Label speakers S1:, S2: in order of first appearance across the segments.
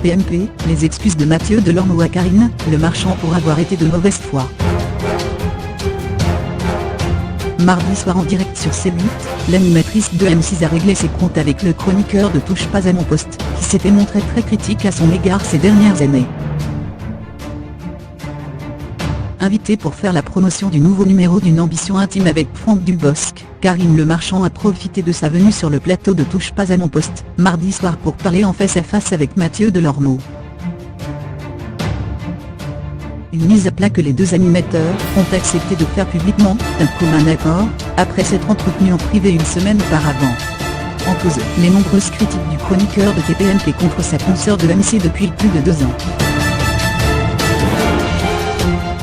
S1: TPMP, les excuses de Mathieu Delormeau à Karine Le Marchand pour avoir été de mauvaise foi. Mardi soir en direct sur C8, l'animatrice de M6 a réglé ses comptes avec le chroniqueur de Touche pas à mon poste, qui s'était montré très critique à son égard ces dernières années. Invitée pour faire la promotion du nouveau numéro d'Une ambition intime avec Franck Dubosc, Karine Le Marchand a profité de sa venue sur le plateau de Touche pas à mon poste, mardi soir pour parler en face à face avec Mathieu Delormeau. Une mise à plat que les deux animateurs ont accepté de faire publiquement, d'un commun accord, après s'être entretenus en privé une semaine auparavant. En cause, les nombreuses critiques du chroniqueur de TPMP contre sa consoeur de MC depuis plus de 2 ans.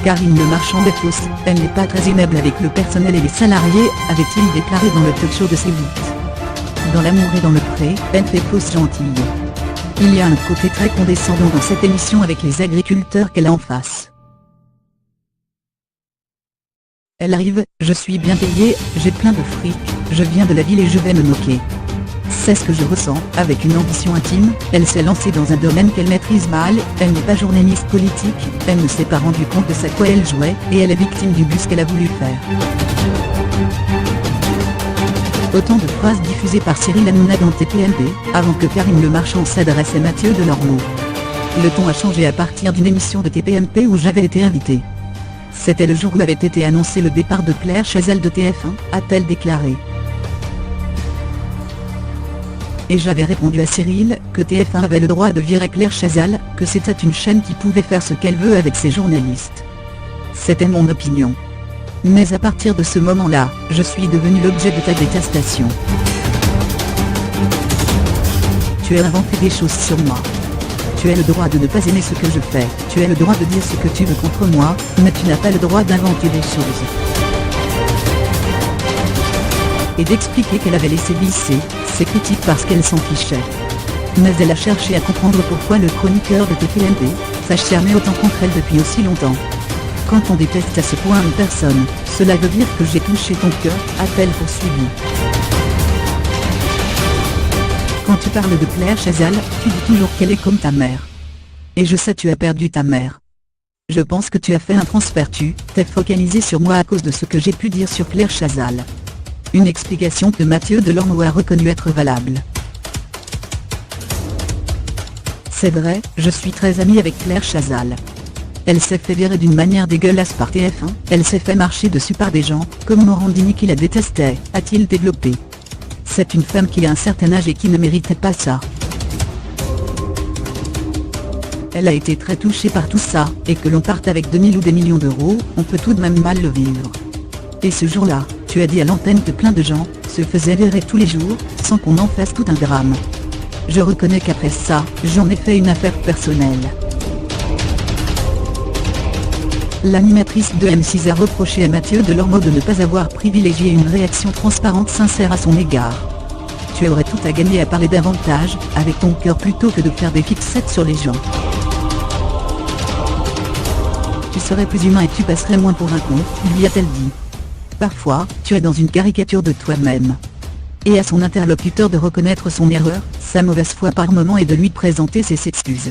S1: Karine Le Marchand est fausse, elle n'est pas très aimable avec le personnel et les salariés, avait-il déclaré dans le talk show de C8. Dans l'amour et dans le pré, elle fait fausse gentille. Il y a un côté très condescendant dans cette émission avec les agriculteurs qu'elle a en face. Elle arrive, je suis bien payée, j'ai plein de fric, je viens de la ville et je vais me moquer. C'est ce que je ressens, avec Une ambition intime, elle s'est lancée dans un domaine qu'elle maîtrise mal, elle n'est pas journaliste politique, elle ne s'est pas rendue compte de ce à quoi elle jouait, et elle est victime du bus qu'elle a voulu faire. Autant de phrases diffusées par Cyril Hanouna dans TPMP, avant que Karine Le Marchand s'adresse à Mathieu Delormeau. Le ton a changé à partir d'une émission de TPMP où j'avais été invitée. C'était le jour où avait été annoncé le départ de Claire Chazal de TF1, a-t-elle déclaré. Et j'avais répondu à Cyril, que TF1 avait le droit de virer Claire Chazal, que c'était une chaîne qui pouvait faire ce qu'elle veut avec ses journalistes. C'était mon opinion. Mais à partir de ce moment-là, je suis devenu l'objet de ta détestation. Tu as inventé des choses sur moi. Tu as le droit de ne pas aimer ce que je fais, tu as le droit de dire ce que tu veux contre moi, mais tu n'as pas le droit d'inventer des choses. Et d'expliquer qu'elle avait laissé glisser ses critiques parce qu'elle s'en fichait. Mais elle a cherché à comprendre pourquoi le chroniqueur de TPMP s'acharnait autant contre elle depuis aussi longtemps. Quand on déteste à ce point une personne, cela veut dire que j'ai touché ton cœur, a-t-elle poursuivi. Quand tu parles de Claire Chazal, tu dis toujours qu'elle est comme ta mère. Et je sais tu as perdu ta mère. Je pense que tu as fait un transfert, tu t'es focalisé sur moi à cause de ce que j'ai pu dire sur Claire Chazal. Une explication que Mathieu Delormeau a reconnue être valable. C'est vrai, je suis très amie avec Claire Chazal. Elle s'est fait virer d'une manière dégueulasse par TF1, elle s'est fait marcher dessus par des gens, comme Morandini qui la détestait, a-t-il développé. C'est une femme qui a un certain âge et qui ne méritait pas ça. Elle a été très touchée par tout ça, et que l'on parte avec 2000 ou des millions d'euros, on peut tout de même mal le vivre. Et ce jour-là, tu as dit à l'antenne que plein de gens se faisaient virer tous les jours, sans qu'on en fasse tout un drame. Je reconnais qu'après ça, j'en ai fait une affaire personnelle. L'animatrice de M6 a reproché à Mathieu Delormeau de ne pas avoir privilégié une réaction transparente sincère à son égard. Tu aurais tout à gagner à parler davantage, avec ton cœur plutôt que de faire des fixettes sur les gens. Tu serais plus humain et tu passerais moins pour un con, lui a-t-elle dit. Parfois, tu es dans une caricature de toi-même. Et à son interlocuteur de reconnaître son erreur, sa mauvaise foi par moment et de lui présenter ses excuses.